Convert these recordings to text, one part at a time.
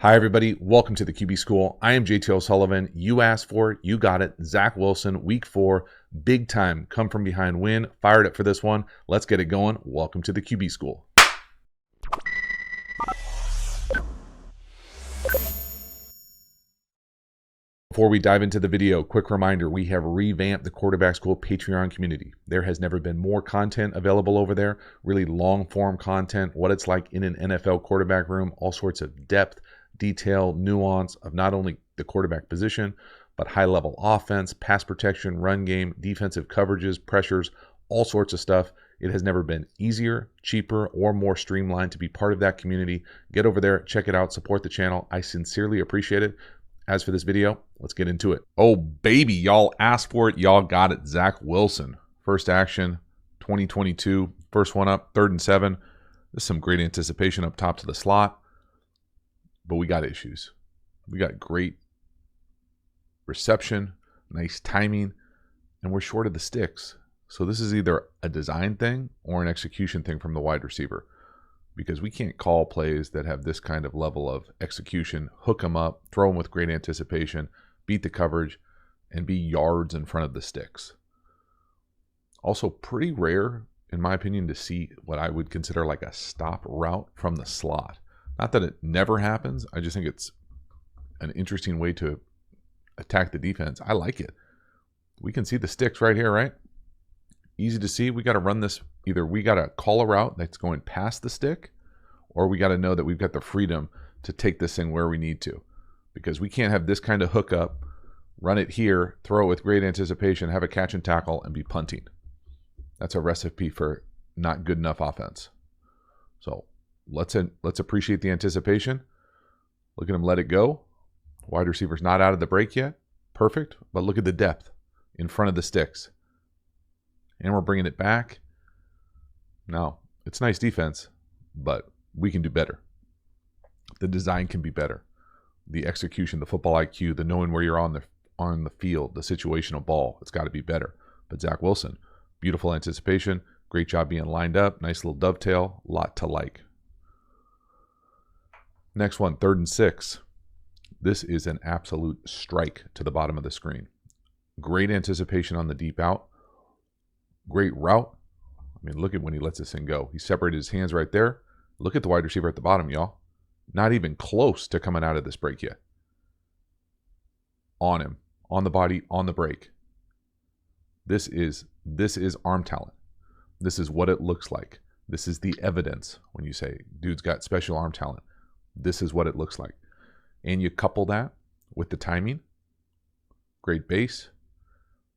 Hi, everybody. Welcome to the QB School. I am JT O'Sullivan. You asked for it. You got it. Zach Wilson, week 4, big time, come from behind win. Fired up for this one. Let's get it going. Welcome to the QB School. Before we dive into the video, quick reminder, we have revamped the Quarterback School Patreon community. There has never been more content available over there, really long-form content, what it's like in an NFL quarterback room, all sorts of depth, detail, nuance of not only the quarterback position, but high-level offense, pass protection, run game, defensive coverages, pressures, all sorts of stuff. It has never been easier, cheaper, or more streamlined to be part of that community. Get over there, check it out, support the channel. I sincerely appreciate it. As for this video, let's get into it. Oh, baby, y'all asked for it. Y'all got it. Zach Wilson, first action, 2022. First one up, 3rd and 7. There's some great anticipation up top to the slot. But we got issues. We got great reception, nice timing, and we're short of the sticks. So this is either a design thing or an execution thing from the wide receiver, because we can't call plays that have this kind of level of execution, hook them up, throw them with great anticipation, beat the coverage, and be yards in front of the sticks. Also pretty rare, in my opinion, to see what I would consider like a stop route from the slot. Not that it never happens. I just think it's an interesting way to attack the defense. I like it. We can see the sticks right here, right? Easy to see. We got to run this. Either we got to call a route that's going past the stick, or we got to know that we've got the freedom to take this thing where we need to. Because we can't have this kind of hookup, run it here, throw it with great anticipation, have a catch and tackle, and be punting. That's a recipe for not good enough offense. So let's appreciate the anticipation. Look at him let it go. Wide receiver's not out of the break yet. Perfect. But look at the depth in front of the sticks. And we're bringing it back. Now, it's nice defense, but we can do better. The design can be better. The execution, the football IQ, the knowing where you're on the field, the situational ball, it's got to be better. But Zach Wilson, beautiful anticipation. Great job being lined up. Nice little dovetail. A lot to like. Next one, 3rd and 6. This is an absolute strike to the bottom of the screen. Great anticipation on the deep out. Great route. I mean, look at when he lets this thing go. He separated his hands right there. Look at the wide receiver at the bottom, y'all. Not even close to coming out of this break yet. On him, on the body, on the break. This is arm talent. This is what it looks like. This is the evidence when you say, dude's got special arm talent. This is what it looks like. And you couple that with the timing. Great base.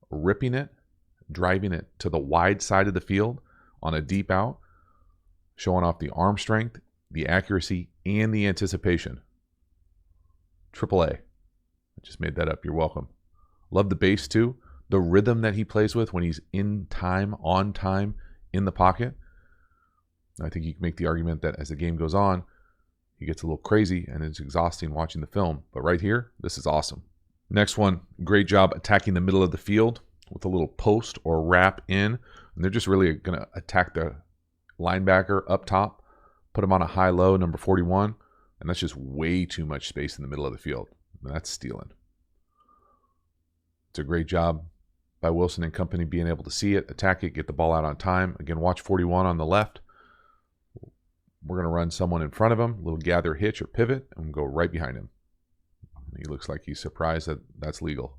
Ripping it. Driving it to the wide side of the field on a deep out. Showing off the arm strength, the accuracy, and the anticipation. Triple A. I just made that up. You're welcome. Love the base too. The rhythm that he plays with when he's in time, on time, in the pocket. I think you can make the argument that as the game goes on, he gets a little crazy and it's exhausting watching the film. But right here, this is awesome. Next one, great job attacking the middle of the field with a little post or wrap in. And they're just really going to attack the linebacker up top, put him on a high-low, number 41. And that's just way too much space in the middle of the field. That's stealing. It's a great job by Wilson and company being able to see it, attack it, get the ball out on time. Again, watch 41 on the left. We're going to run someone in front of him, a little gather hitch or pivot, and go right behind him. He looks like he's surprised that that's legal.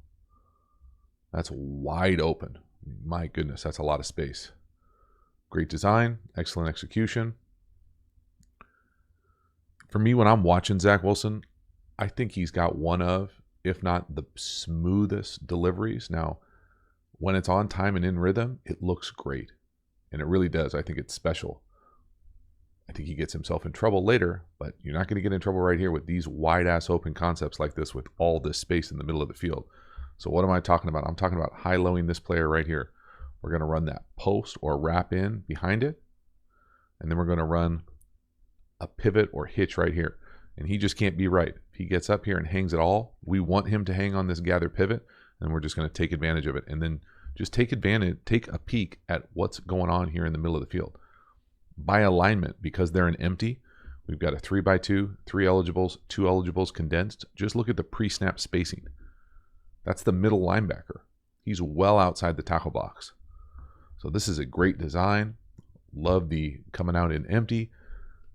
That's wide open. My goodness, that's a lot of space. Great design, excellent execution. For me, when I'm watching Zach Wilson, I think he's got one of, if not the smoothest deliveries. Now, when it's on time and in rhythm, it looks great. And it really does. I think it's special. I think he gets himself in trouble later, but you're not going to get in trouble right here with these wide-ass open concepts like this with all this space in the middle of the field. So what am I talking about? I'm talking about high-lowing this player right here. We're going to run that post or wrap in behind it, and then we're going to run a pivot or hitch right here. And he just can't be right. If he gets up here and hangs it all, we want him to hang on this gather pivot, and we're just going to take advantage of it. And then just take a peek at what's going on here in the middle of the field. By alignment, because they're an empty, We've got a 3x2, 3 eligibles, 2 eligibles condensed. Just look at the pre-snap spacing. That's the middle linebacker. He's well outside the tackle box. So this is a great design. Love the coming out in empty,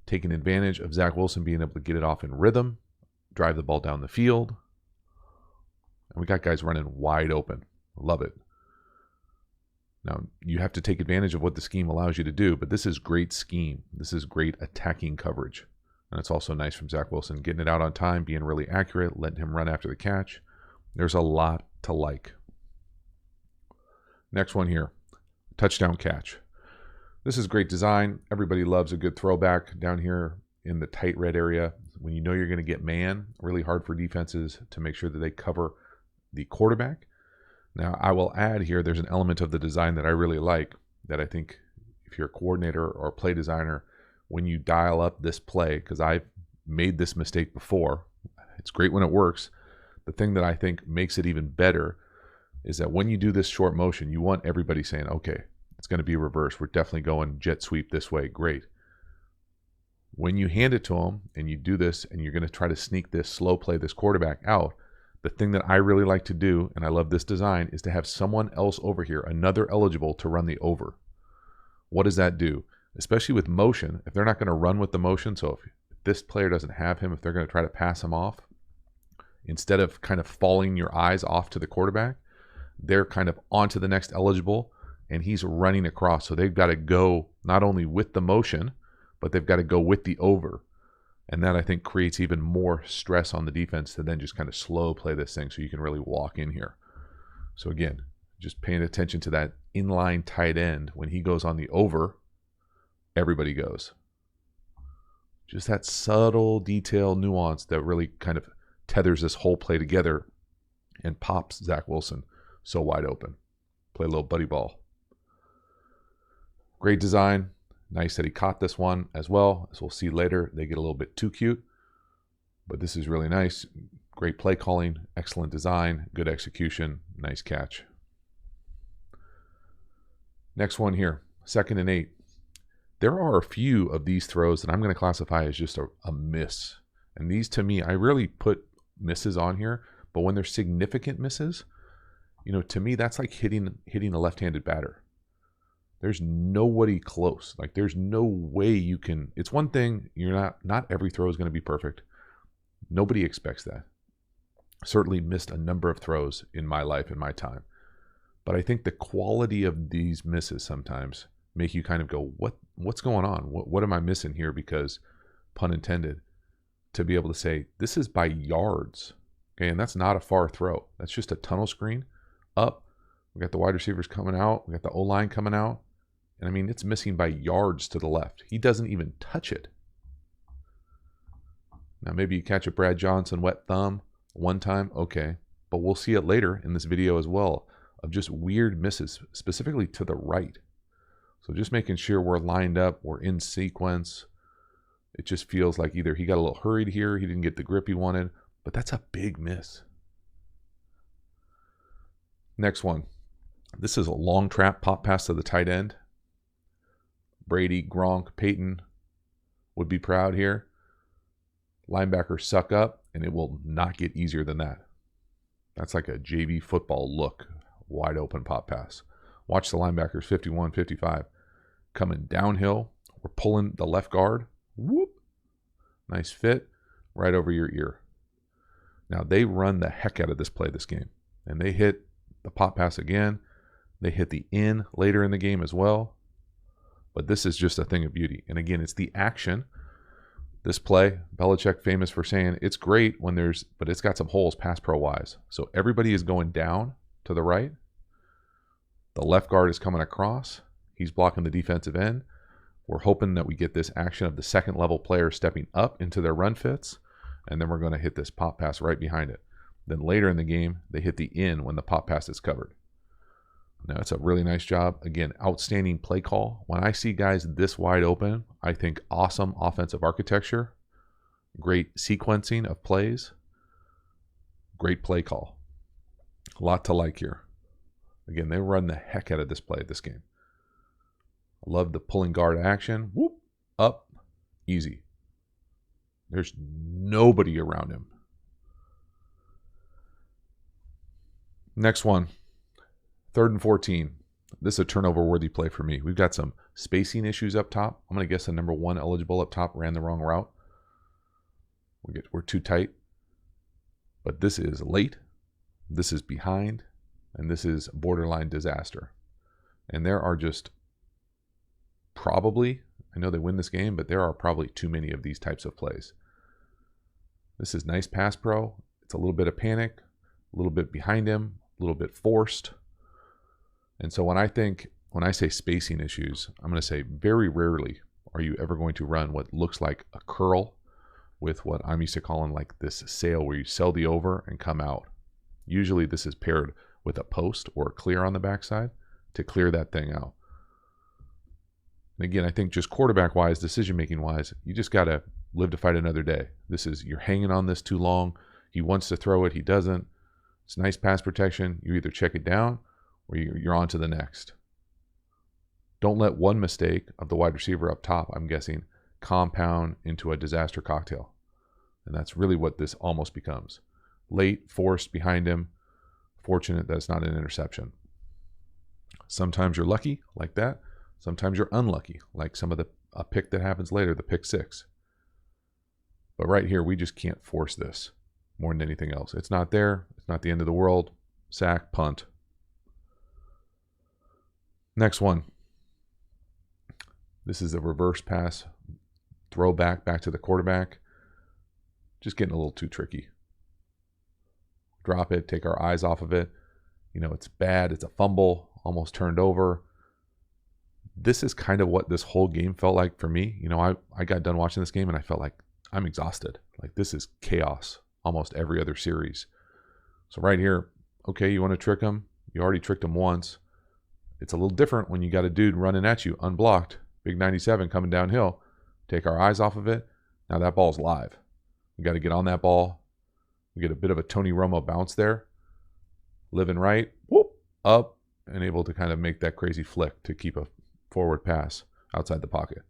taking advantage of Zach Wilson being able to get it off in rhythm, drive the ball down the field. And we got guys running wide open. Love it. Now, you have to take advantage of what the scheme allows you to do, but this is great scheme. This is great attacking coverage. And it's also nice from Zach Wilson, getting it out on time, being really accurate, letting him run after the catch. There's a lot to like. Next one here, touchdown catch. This is great design. Everybody loves a good throwback down here in the tight red area. When you know you're going to get man, really hard for defenses to make sure that they cover the quarterback. Now, I will add here, there's an element of the design that I really like, that I think if you're a coordinator or a play designer, when you dial up this play, because I've made this mistake before, it's great when it works. The thing that I think makes it even better is that when you do this short motion, you want everybody saying, okay, it's going to be reversed. We're definitely going jet sweep this way. Great. When you hand it to them and you do this and you're going to try to sneak this slow play, this quarterback out, the thing that I really like to do, and I love this design, is to have someone else over here, another eligible, to run the over. What does that do? Especially with motion, if they're not going to run with the motion, so if this player doesn't have him, if they're going to try to pass him off, instead of kind of falling your eyes off to the quarterback, they're kind of onto the next eligible, and he's running across. So they've got to go not only with the motion, but they've got to go with the over. And that, I think, creates even more stress on the defense to then just kind of slow play this thing so you can really walk in here. So again, just paying attention to that inline tight end. When he goes on the over, everybody goes. Just that subtle detail nuance that really kind of tethers this whole play together and pops Zach Wilson so wide open. Play a little buddy ball. Great design. Nice that he caught this one as well. As we'll see later, they get a little bit too cute. But this is really nice. Great play calling, excellent design, good execution, nice catch. Next one here, 2nd and 8. There are a few of these throws that I'm going to classify as just a miss. And these, to me, I really put misses on here. But when they're significant misses, you know, to me, that's like hitting a left-handed batter. There's nobody close. Like, there's no way you can. It's one thing, you're not every throw is going to be perfect. Nobody expects that. Certainly missed a number of throws in my life, in my time. But I think the quality of these misses sometimes make you kind of go, what's going on? What am I missing here? Because, pun intended, to be able to say, this is by yards. Okay, and that's not a far throw. That's just a tunnel screen up. We got the wide receivers coming out. We got the O-line coming out. And I mean, it's missing by yards to the left. He doesn't even touch it. Now, maybe you catch a Brad Johnson wet thumb one time. Okay. But we'll see it later in this video as well of just weird misses, specifically to the right. So just making sure we're lined up, we're in sequence. It just feels like either he got a little hurried here, he didn't get the grip he wanted, but that's a big miss. Next one. This is a long trap pop pass to the tight end. Brady, Gronk, Peyton would be proud here. Linebackers suck up, and it will not get easier than that. That's like a JV football look. Wide open pop pass. Watch the linebackers, 51, 55, coming downhill. We're pulling the left guard. Whoop. Nice fit right over your ear. Now, they run the heck out of this play this game. And they hit the pop pass again. They hit the in later in the game as well. But this is just a thing of beauty. And again, it's the action. This play, Belichick famous for saying, it's great when but it's got some holes pass pro wise. So everybody is going down to the right. The left guard is coming across. He's blocking the defensive end. We're hoping that we get this action of the second level player stepping up into their run fits. And then we're going to hit this pop pass right behind it. Then later in the game, they hit the in when the pop pass is covered. Now, it's a really nice job. Again, outstanding play call. When I see guys this wide open, I think awesome offensive architecture, great sequencing of plays, great play call. A lot to like here. Again, they run the heck out of this play, this game. I love the pulling guard action. Whoop, up, easy. There's nobody around him. Next one, 3rd and 14. This is a turnover-worthy play for me. We've got some spacing issues up top. I'm going to guess the number 1 eligible up top ran the wrong route. We're too tight. But this is late. This is behind. And this is borderline disaster. And there are just probably, I know they win this game, but there are probably too many of these types of plays. This is nice pass pro. It's a little bit of panic, a little bit behind him, a little bit forced. And so when I say spacing issues, I'm going to say very rarely are you ever going to run what looks like a curl with what I'm used to calling like this sail where you sell the over and come out. Usually this is paired with a post or a clear on the backside to clear that thing out. And again, I think just quarterback wise, decision making wise, you just got to live to fight another day. You're hanging on this too long. He wants to throw it. He doesn't. It's nice pass protection. You either check it down or you're on to the next. Don't let one mistake of the wide receiver up top, I'm guessing, compound into a disaster cocktail. And that's really what this almost becomes. Late, forced behind him. Fortunate that it's not an interception. Sometimes you're lucky like that. Sometimes you're unlucky, like a pick that happens later, the pick 6. But right here, we just can't force this more than anything else. It's not there. It's not the end of the world. Sack, punt. Next one. This is a reverse pass, throw back to the quarterback. Just getting a little too tricky. Drop it, take our eyes off of it. It's bad. It's a fumble, almost turned over. This is kind of what this whole game felt like for me. I got done watching this game and I felt like I'm exhausted. Like this is chaos almost every other series. So right here, okay, you want to trick him. You already tricked him once. It's a little different when you got a dude running at you unblocked. Big 97 coming downhill. Take our eyes off of it. Now that ball's live. We got to get on that ball. We get a bit of a Tony Romo bounce there. Living right, whoop, up, and able to kind of make that crazy flick to keep a forward pass outside the pocket.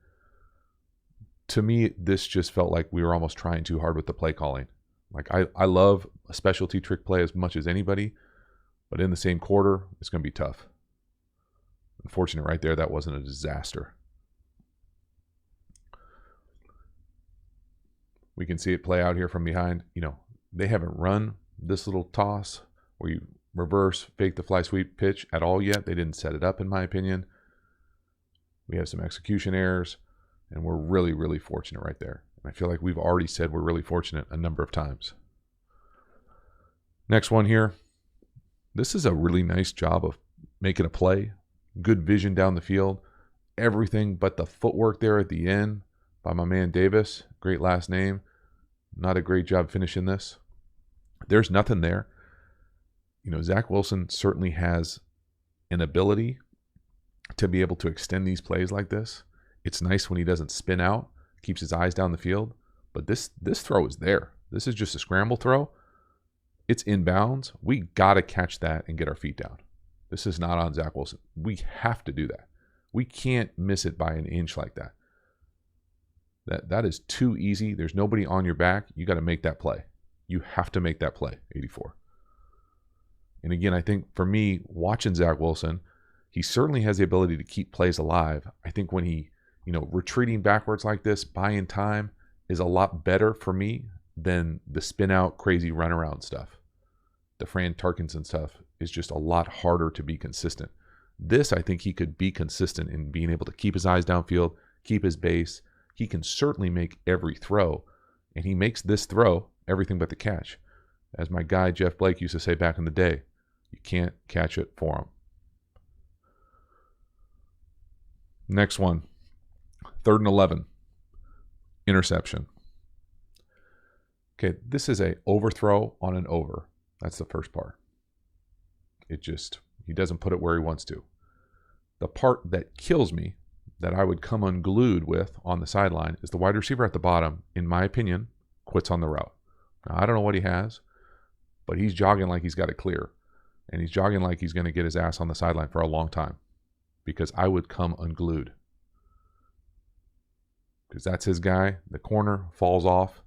To me, this just felt like we were almost trying too hard with the play calling. Like I love a specialty trick play as much as anybody, but in the same quarter, it's going to be tough. Unfortunate right there, that wasn't a disaster. We can see it play out here from behind. They haven't run this little toss where you reverse, fake the fly sweep pitch at all yet. They didn't set it up, in my opinion. We have some execution errors, and we're really, really fortunate right there. And I feel like we've already said we're really fortunate a number of times. Next one here. This is a really nice job of making a play. Good vision down the field. Everything but the footwork there at the end by my man Davis. Great last name. Not a great job finishing this. There's nothing there. Zach Wilson certainly has an ability to be able to extend these plays like this. It's nice when he doesn't spin out, keeps his eyes down the field. But this throw is there. This is just a scramble throw. It's inbounds. We got to catch that and get our feet down. This is not on Zach Wilson. We have to do that. We can't miss it by an inch like that. That is too easy. There's nobody on your back. You got to make that play. You have to make that play, 84. And again, I think for me, watching Zach Wilson, he certainly has the ability to keep plays alive. I think when he, retreating backwards like this, buying time is a lot better for me than the spin out, crazy runaround stuff. The Fran Tarkenson stuff is just a lot harder to be consistent. This, I think he could be consistent in being able to keep his eyes downfield, keep his base. He can certainly make every throw, and he makes this throw everything but the catch. As my guy Jeff Blake used to say back in the day, you can't catch it for him. Next one, 3rd and 11, interception. Okay, this is a overthrow on an over. That's the first part. He doesn't put it where he wants to. The part that kills me, that I would come unglued with on the sideline, is the wide receiver at the bottom, in my opinion, quits on the route. Now, I don't know what he has, but he's jogging like he's got it clear. And he's jogging like he's going to get his ass on the sideline for a long time, because I would come unglued. Because that's his guy. The corner falls off.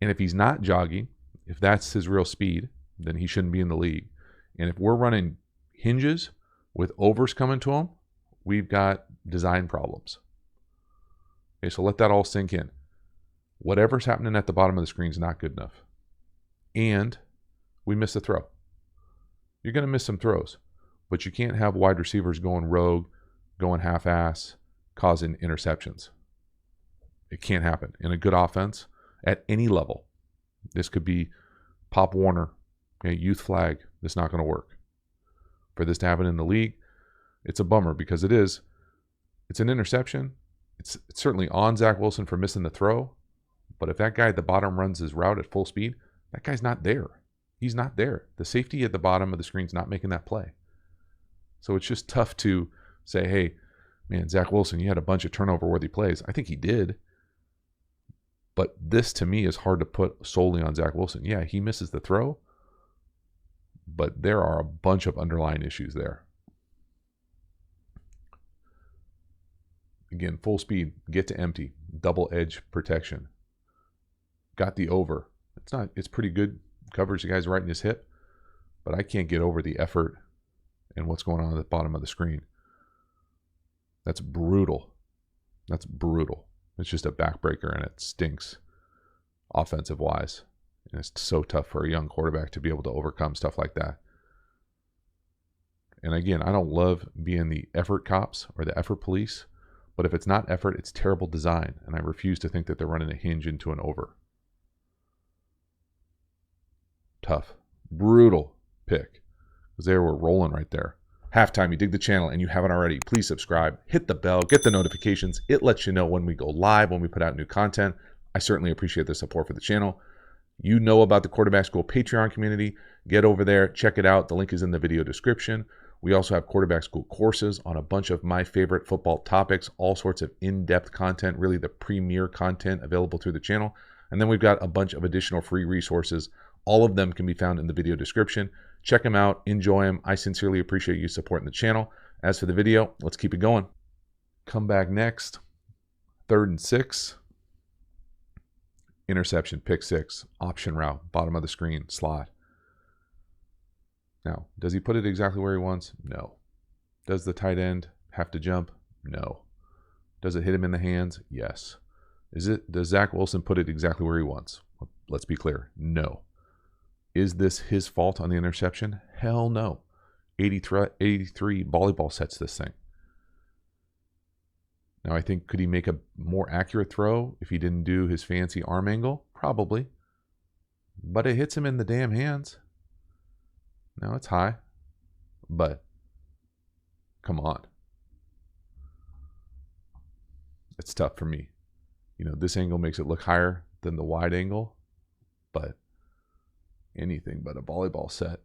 And if he's not jogging, if that's his real speed, then he shouldn't be in the league. And if we're running hinges with overs coming to him, we've got design problems. Okay, so let that all sink in. Whatever's happening at the bottom of the screen is not good enough. And we miss a throw. You're going to miss some throws, but you can't have wide receivers going rogue, going half-ass, causing interceptions. It can't happen in a good offense at any level. This could be Pop Warner, okay, youth flag. It's not going to work. For this to happen in the league, it's a bummer because it's an interception. It's certainly on Zach Wilson for missing the throw, but if that guy at the bottom runs his route at full speed, that guy's not there. He's not there. The safety at the bottom of the screen's not making that play. So it's just tough to say, hey, man, Zach Wilson, you had a bunch of turnover-worthy plays. I think he did. But this, to me, is hard to put solely on Zach Wilson. Yeah, he misses the throw, but there are a bunch of underlying issues there. Again, full speed, get to empty, double edge protection. Got the over. It's pretty good coverage. The guy's right in his hip, but I can't get over the effort and what's going on at the bottom of the screen. That's brutal. That's brutal. It's just a backbreaker, and it stinks offensive-wise. And it's so tough for a young quarterback to be able to overcome stuff like that. And again, I don't love being the effort cops or the effort police, but if it's not effort, it's terrible design, and I refuse to think that they're running a hinge into an over. Tough. Brutal pick. Because they were rolling right there. Halftime, you dig the channel and you haven't already, please subscribe, hit the bell, get the notifications. It lets you know when we go live, when we put out new content. I certainly appreciate the support for the channel. You know about the Quarterback School Patreon community. Get over there, check it out. The link is in the video description. We also have Quarterback School courses on a bunch of my favorite football topics, all sorts of in-depth content, really the premier content available through the channel. And then we've got a bunch of additional free resources. All of them can be found in the video description. Check them out. Enjoy them. I sincerely appreciate you supporting the channel. As for the video, let's keep it going. Come back next. 3rd and 6. Interception, pick 6, option route, bottom of the screen, slot. Now, does he put it exactly where he wants? No. Does the tight end have to jump? No. Does it hit him in the hands? Yes. Does Zach Wilson put it exactly where he wants? Let's be clear. No. Is this his fault on the interception? Hell no. 83 volleyball sets this thing. Now, I think, could he make a more accurate throw if he didn't do his fancy arm angle? Probably. But it hits him in the damn hands. Now, it's high. But, come on. It's tough for me. You know, this angle makes it look higher than the wide angle. But anything but a volleyball set.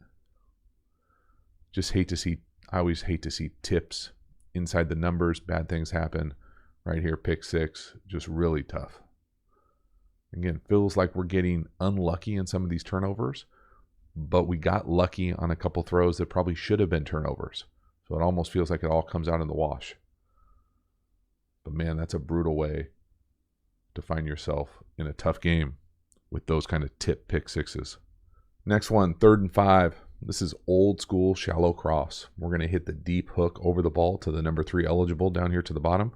Just hate to see, I always hate to see tips inside the numbers. Bad things happen. Right here, pick 6, just really tough. Again, feels like we're getting unlucky in some of these turnovers, but we got lucky on a couple throws that probably should have been turnovers. So it almost feels like it all comes out in the wash. But man, that's a brutal way to find yourself in a tough game with those kind of tip pick 6s. Next one, 3rd and 5. This is old school shallow cross. We're going to hit the deep hook over the ball to the number 3 eligible down here to the bottom.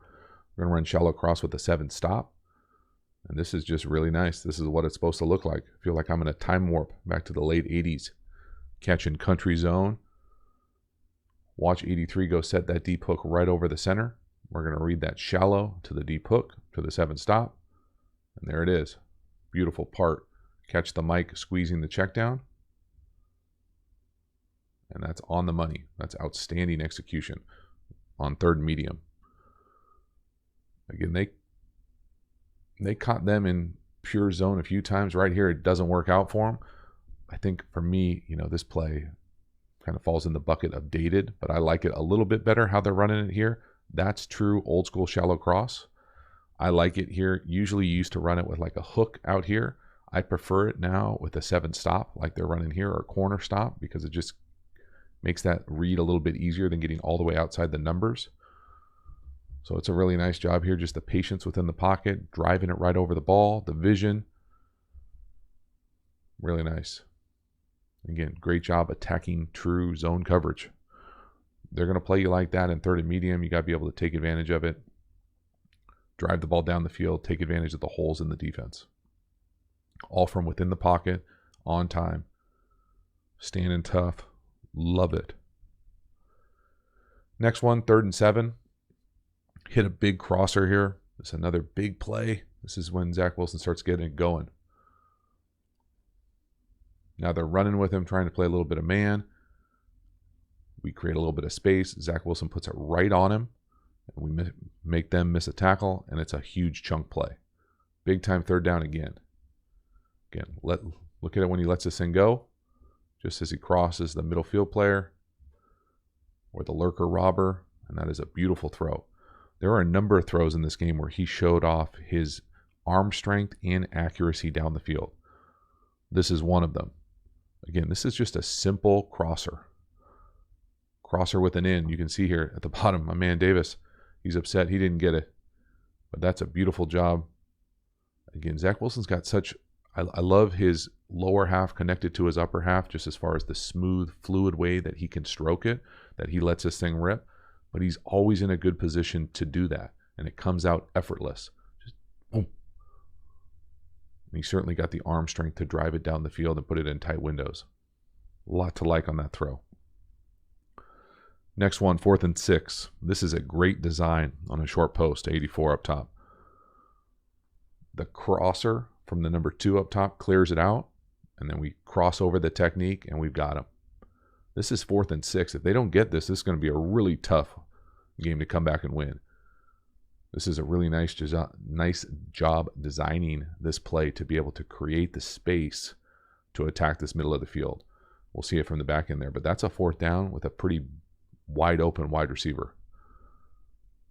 We're going to run shallow cross with a 7 stop. And this is just really nice. This is what it's supposed to look like. I feel like I'm in a time warp back to the late 80s. Catching country zone. Watch 83 go set that deep hook right over the center. We're going to read that shallow to the deep hook to the 7 stop. And there it is. Beautiful part. Catch the mic squeezing the check down. And that's on the money. That's outstanding execution on 3rd and medium. Again, they caught them in pure zone a few times. Right here, it doesn't work out for them. I think for me, you know, this play kind of falls in the bucket of dated, but I like it a little bit better how they're running it here. That's true old school shallow cross. I like it here. Usually you used to run it with like a hook out here. I prefer it now with a 7 stop like they're running here, or a corner stop, because it just makes that read a little bit easier than getting all the way outside the numbers. So it's a really nice job here, just the patience within the pocket, driving it right over the ball, the vision. Really nice. Again, great job attacking true zone coverage. They're going to play you like that in third and medium. You got to be able to take advantage of it. Drive the ball down the field, take advantage of the holes in the defense. All from within the pocket, on time. Standing tough. Love it. Next one, 3rd and 7. Hit a big crosser here. This is another big play. This is when Zach Wilson starts getting it going. Now they're running with him, trying to play a little bit of man. We create a little bit of space. Zach Wilson puts it right on him. And we make them miss a tackle, and it's a huge chunk play. Big time 3rd down again. Again, look at it when he lets this thing go. Just as he crosses the middle field player or the lurker robber, and that is a beautiful throw. There are a number of throws in this game where he showed off his arm strength and accuracy down the field. This is one of them. Again, this is just a simple crosser. Crosser with an in. You can see here at the bottom, my man Davis, he's upset he didn't get it. But that's a beautiful job. Again, Zach Wilson's got such, I love his lower half connected to his upper half, just as far as the smooth, fluid way that he can stroke it, that he lets this thing rip. But he's always in a good position to do that. And it comes out effortless. Just boom. And he certainly got the arm strength to drive it down the field and put it in tight windows. A lot to like on that throw. Next one, 4th and 6. This is a great design on a short post, 84 up top. The crosser from the number 2 up top clears it out, and then we cross over the technique, and we've got him. This is 4th and 6. If they don't get this, this is going to be a really tough game to come back and win. This is a really nice job designing this play to be able to create the space to attack this middle of the field. We'll see it from the back end there, but that's a 4th down with a pretty wide open wide receiver.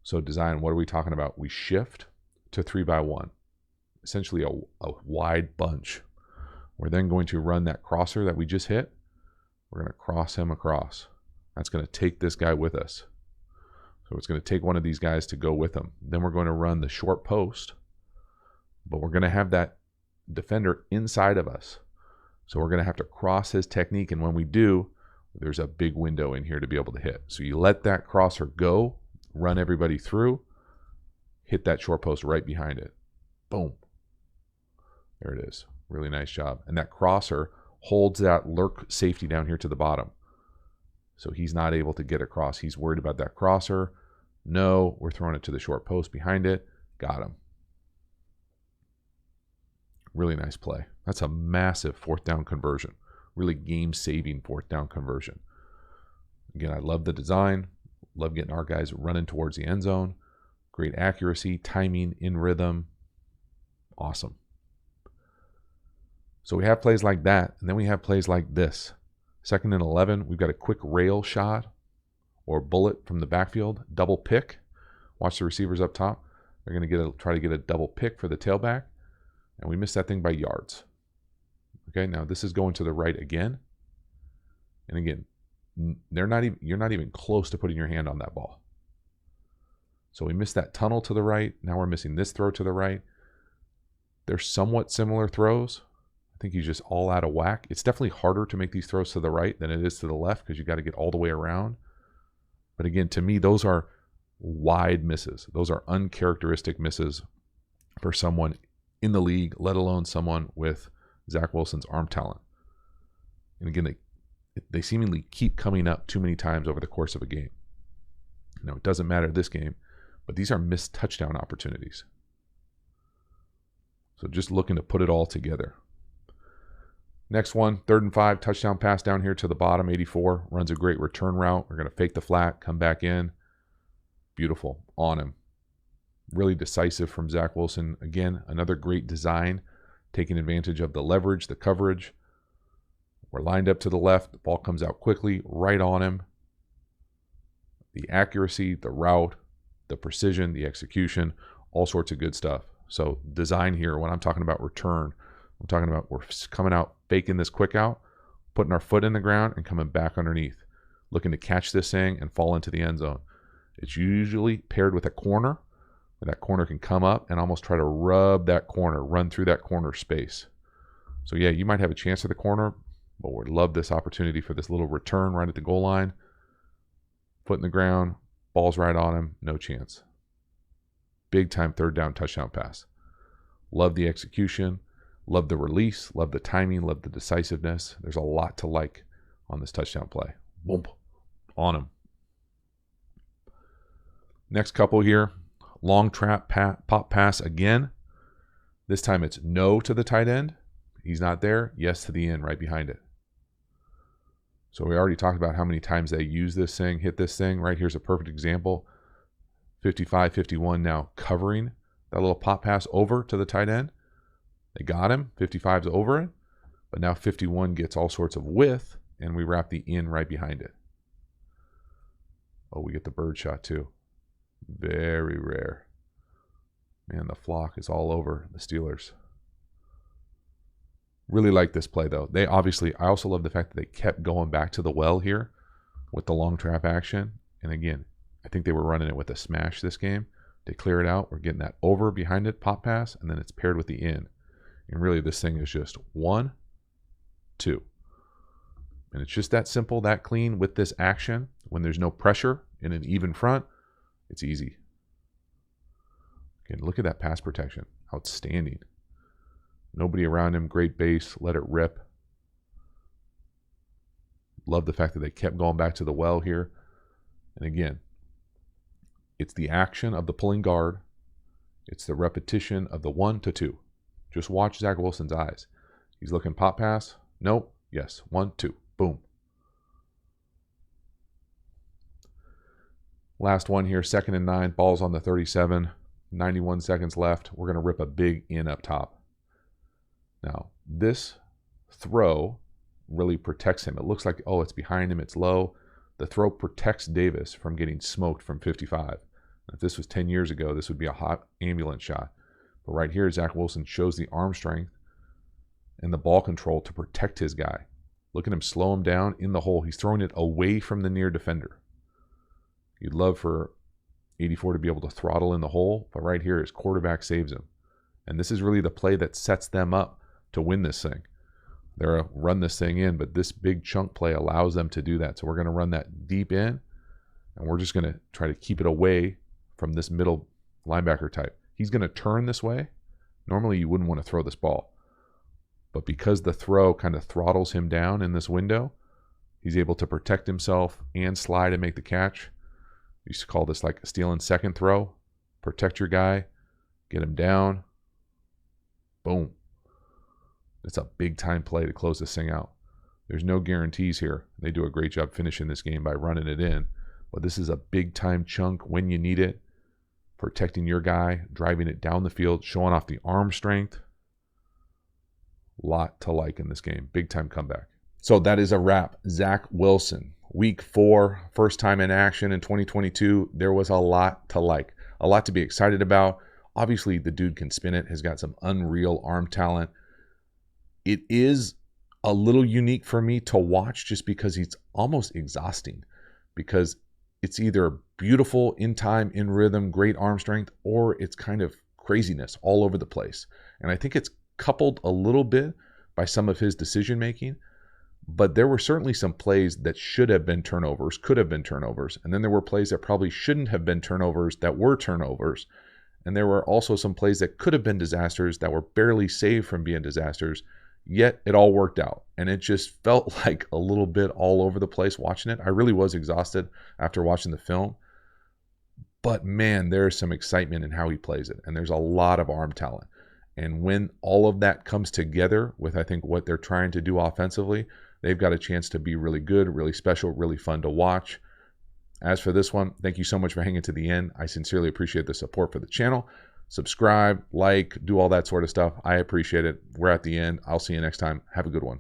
So design, what are we talking about? We shift to 3-by-1, essentially a wide bunch. We're then going to run that crosser that we just hit. We're going to cross him across. That's going to take this guy with us. So it's going to take one of these guys to go with him. Then we're going to run the short post, but we're going to have that defender inside of us. So we're going to have to cross his technique, and when we do, there's a big window in here to be able to hit. So you let that crosser go, run everybody through, hit that short post right behind it. Boom. There it is. Really nice job. And that crosser holds that lurk safety down here to the bottom. So he's not able to get across. He's worried about that crosser. No, we're throwing it to the short post behind it. Got him. Really nice play. That's a massive 4th down conversion. Really game-saving 4th down conversion. Again, I love the design. Love getting our guys running towards the end zone. Great accuracy, timing, in rhythm. Awesome. So we have plays like that, and then we have plays like this. 2nd and 11, we've got a quick rail shot or bullet from the backfield, double pick. Watch the receivers up top. They're going to try to get a double pick for the tailback, and we missed that thing by yards. Okay, now this is going to the right again. And again, you're not even close to putting your hand on that ball. So we missed that tunnel to the right. Now we're missing this throw to the right. They're somewhat similar throws. I think he's just all out of whack. It's definitely harder to make these throws to the right than it is to the left because you got to get all the way around. But again, to me, those are wide misses. Those are uncharacteristic misses for someone in the league, let alone someone with Zach Wilson's arm talent. And again, they seemingly keep coming up too many times over the course of a game. Now, it doesn't matter this game, but these are missed touchdown opportunities. So just looking to put it all together. Next one, 3rd and 5, touchdown pass down here to the bottom, 84. Runs a great return route. We're going to fake the flat, come back in. Beautiful, on him. Really decisive from Zach Wilson. Again, another great design, taking advantage of the leverage, the coverage. We're lined up to the left. The ball comes out quickly, right on him. The accuracy, the route, the precision, the execution, all sorts of good stuff. So design here, when I'm talking about return, I'm talking about we're coming out, faking this quick out, putting our foot in the ground and coming back underneath, looking to catch this thing and fall into the end zone. It's usually paired with a corner, where that corner can come up and almost try to rub that corner, run through that corner space. So yeah, you might have a chance at the corner, but we'd love this opportunity for this little return right at the goal line. Foot in the ground, ball's right on him, no chance. Big time third down touchdown pass. Love the execution, love the release, love the timing, love the decisiveness. There's a lot to like on this touchdown play. Boom, on him. Next couple here, long trap pop pass again. This time it's no to the tight end. He's not there. Yes to the end right behind it. So we already talked about how many times they use this thing, hit this thing. Right here's a perfect example. 55, 51 now covering that little pop pass over to the tight end. They got him. 55's over it. But now 51 gets all sorts of width, and we wrap the in right behind it. Oh, we get the bird shot too. Very rare. Man, the flock is all over the Steelers. Really like this play, though. I also love the fact that they kept going back to the well here with the long trap action. And again, I think they were running it with a smash this game. They clear it out. We're getting that over behind it, pop pass, and then it's paired with the in. And really, this thing is just 1, 2. And it's just that simple, that clean with this action. When there's no pressure in an even front, it's easy. Again, look at that pass protection. Outstanding. Nobody around him. Great base. Let it rip. Love the fact that they kept going back to the well here. And again, it's the action of the pulling guard. It's the repetition of the 1 to 2. Just watch Zach Wilson's eyes. He's looking pop pass. Nope. Yes. 1, 2. Boom. Last one here. 2nd and 9. Ball's on the 37. 91 seconds left. We're going to rip a big in up top. Now, this throw really protects him. It looks like, oh, it's behind him. It's low. The throw protects Davis from getting smoked from 55. If this was 10 years ago, this would be a hot ambulance shot. But right here, Zach Wilson shows the arm strength and the ball control to protect his guy. Look at him slow him down in the hole. He's throwing it away from the near defender. You'd love for 84 to be able to throttle in the hole, but right here his quarterback saves him. And this is really the play that sets them up to win this thing. They're going to run this thing in, but this big chunk play allows them to do that. So we're going to run that deep in, and we're just going to try to keep it away from this middle linebacker type. He's going to turn this way. Normally you wouldn't want to throw this ball. But because the throw kind of throttles him down in this window, he's able to protect himself and slide and make the catch. We used to call this like a steal and second throw. Protect your guy, get him down. Boom. It's a big time play to close this thing out. There's no guarantees here. They do a great job finishing this game by running it in. But this is a big time chunk when you need it. Protecting your guy, driving it down the field, showing off the arm strength. Lot to like in this game. Big time comeback. So that is a wrap. Zach Wilson, week 4, first time in action in 2022. There was a lot to like, a lot to be excited about. Obviously, the dude can spin it, has got some unreal arm talent. It is a little unique for me to watch just because he's almost exhausting, because it's either beautiful, in time, in rhythm, great arm strength, or it's kind of craziness all over the place. And I think it's coupled a little bit by some of his decision making, but there were certainly some plays that should have been turnovers, could have been turnovers. And then there were plays that probably shouldn't have been turnovers that were turnovers. And there were also some plays that could have been disasters that were barely saved from being disasters, yet it all worked out. And it just felt like a little bit all over the place watching it. I really was exhausted after watching the film. But man, there's some excitement in how he plays it. And there's a lot of arm talent. And when all of that comes together with, I think, what they're trying to do offensively, they've got a chance to be really good, really special, really fun to watch. As for this one, thank you so much for hanging to the end. I sincerely appreciate the support for the channel. Subscribe, like, do all that sort of stuff. I appreciate it. We're at the end. I'll see you next time. Have a good one.